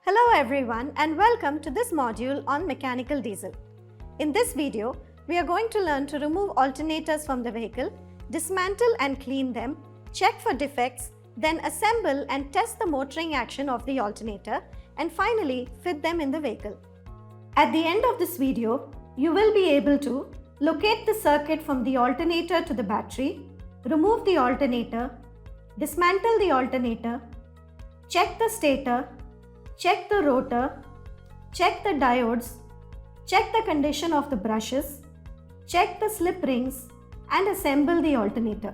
Hello everyone and welcome to this module on mechanical diesel. In this video, we are going to learn to remove alternators from the vehicle, dismantle and clean them, check for defects, then assemble and test the motoring action of the alternator, and finally fit them in the vehicle. At the end of this video, you will be able to locate the circuit from the alternator to the battery, remove the alternator, dismantle the alternator, check the stator, check the rotor, check the diodes, check the condition of the brushes, check the slip rings, and assemble the alternator.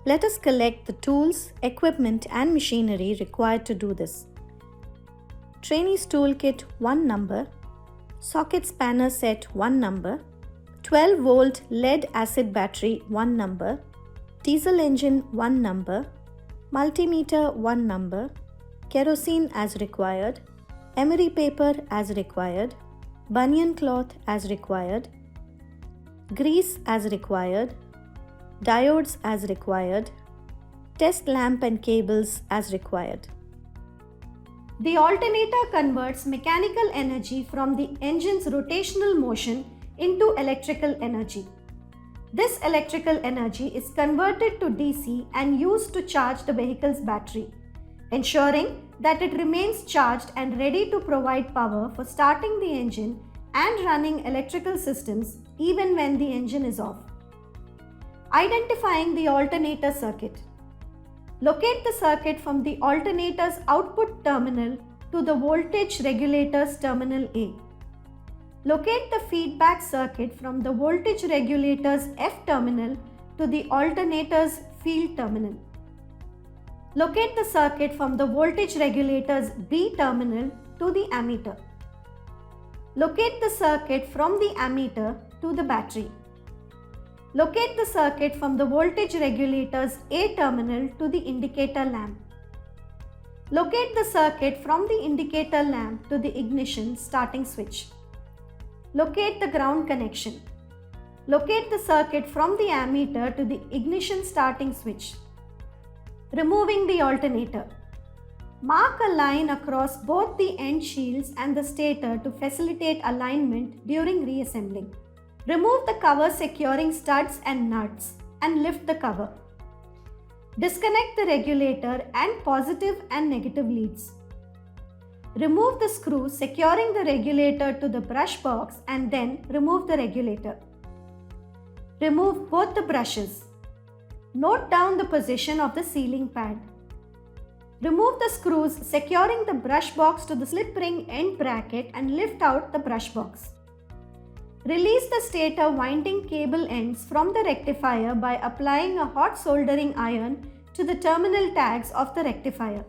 Let us collect the tools, equipment and machinery required to do this. Trainees toolkit 1 number, socket spanner set 1 number, 12 volt lead acid battery 1 number, diesel engine 1 number, multimeter 1 number, kerosene as required, emery paper as required, bunion cloth as required, grease as required, diodes as required, test lamp and cables as required. The alternator converts mechanical energy from the engine's rotational motion into electrical energy. This electrical energy is converted to DC and used to charge the vehicle's battery, ensuring that it remains charged and ready to provide power for starting the engine and running electrical systems even when the engine is off. Identifying the alternator circuit. Locate the circuit from the alternator's output terminal to the voltage regulator's terminal A. Locate the feedback circuit from the voltage regulator's F terminal to the alternator's field terminal. Locate the circuit from the voltage regulator's B terminal to the ammeter. Locate the circuit from the ammeter to the battery. Locate the circuit from the voltage regulator's A terminal to the indicator lamp. Locate the circuit from the indicator lamp to the ignition starting switch. Locate the ground connection. Locate the circuit from the ammeter to the ignition starting switch. Removing the alternator. Mark a line across both the end shields and the stator to facilitate alignment during reassembling. Remove the cover securing studs and nuts and lift the cover. Disconnect the regulator and positive and negative leads. Remove the screw securing the regulator to the brush box and then remove the regulator. Remove both the brushes. Note down the position of the sealing pad. Remove the screws securing the brush box to the slip ring end bracket and lift out the brush box. Release the stator winding cable ends from the rectifier by applying a hot soldering iron to the terminal tags of the rectifier.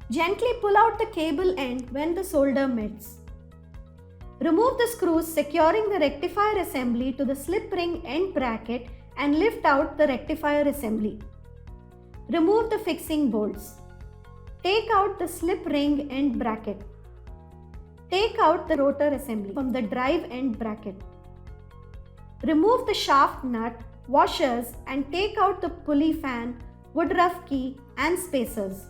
Gently pull out the cable end when the solder melts. Remove the screws securing the rectifier assembly to the slip ring end bracket and lift out the rectifier assembly. Remove the fixing bolts. Take out the slip ring end bracket. Take out the rotor assembly from the drive end bracket. Remove the shaft nut, washers and take out the pulley fan, woodruff key and spacers.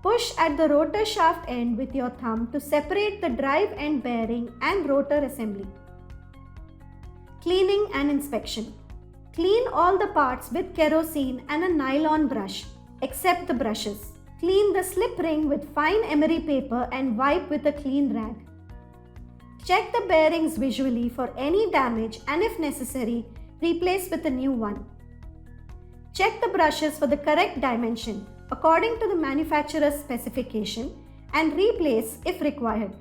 Push at the rotor shaft end with your thumb to separate the drive end bearing and rotor assembly. Cleaning and inspection. Clean all the parts with kerosene and a nylon brush, except the brushes. Clean the slip ring with fine emery paper and wipe with a clean rag. Check the bearings visually for any damage and if necessary, replace with a new one. Check the brushes for the correct dimension according to the manufacturer's specification and replace if required.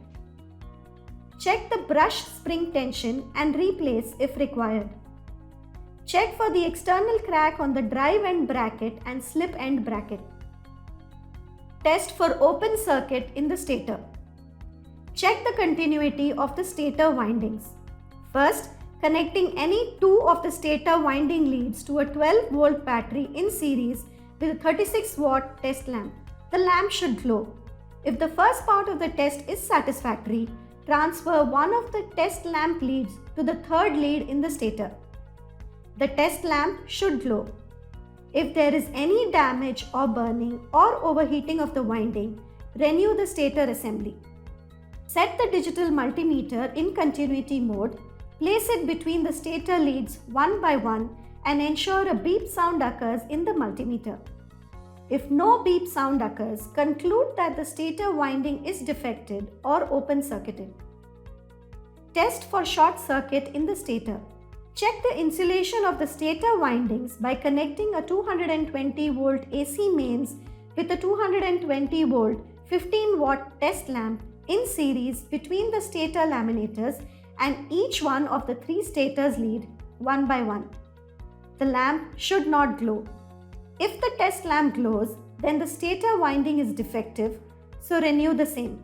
Check the brush spring tension and replace if required. Check for the external crack on the drive end bracket and slip end bracket. Test for open circuit in the stator. Check the continuity of the stator windings. First, connecting any two of the stator winding leads to a 12 volt battery in series with a 36 watt test lamp. The lamp should glow. If the first part of the test is satisfactory, transfer one of the test lamp leads to the third lead in the stator. The test lamp should glow. If there is any damage or burning or overheating of the winding, Renew the stator assembly. Set the digital multimeter in continuity mode. Place it between the stator leads one by one and ensure a beep sound occurs in the multimeter. If no beep sound occurs, conclude that the stator winding is defective or open circuited. Test for short circuit in the stator. Check the insulation of the stator windings by connecting a 220 volt AC mains with a 220 volt 15 watt test lamp in series between the stator laminators and each one of the 3 stators lead one by one. The lamp should not glow. If the test lamp glows, then the stator winding is defective, so renew the same.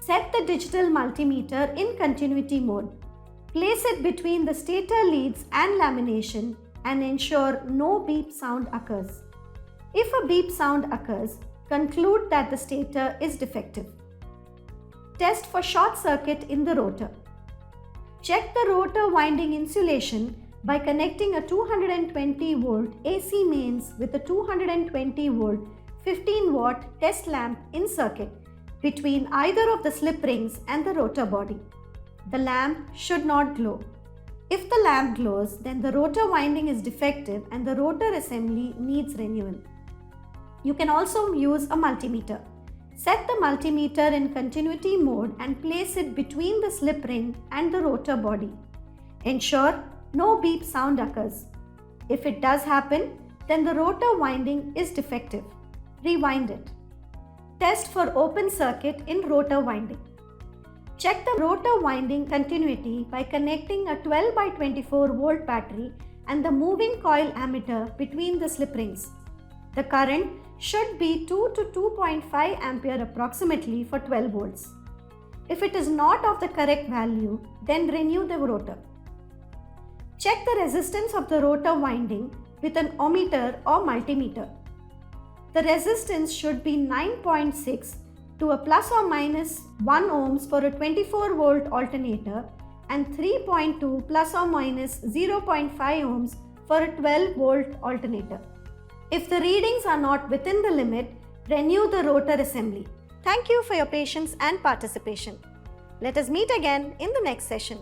Set the digital multimeter in continuity mode. Place it between the stator leads and lamination and ensure no beep sound occurs. If a beep sound occurs, conclude that the stator is defective. Test for short circuit in the rotor. Check the rotor winding insulation by connecting a 220 volt AC mains with a 220 volt 15 watt test lamp in circuit between either of the slip rings and the rotor body. The lamp should not glow. If the lamp glows, then the rotor winding is defective and the rotor assembly needs renewal. You can also use a multimeter. Set the multimeter in continuity mode and place it between the slip ring and the rotor body. Ensure no beep sound occurs. If it does happen, then the rotor winding is defective. Rewind it. Test for open circuit in rotor winding. Check the rotor winding continuity by connecting a 12 by 24 volt battery and the moving coil ammeter between the slip rings. The current should be 2 to 2.5 ampere approximately for 12 volts. If it is not of the correct value, then renew the rotor. Check the resistance of the rotor winding with an ohmmeter or multimeter. The resistance should be 9.6 to a plus or minus 1 ohms for a 24 volt alternator and 3.2 plus or minus 0.5 ohms for a 12 volt alternator. If the readings are not within the limit, renew the rotor assembly. Thank you for your patience and participation. Let us meet again in the next session.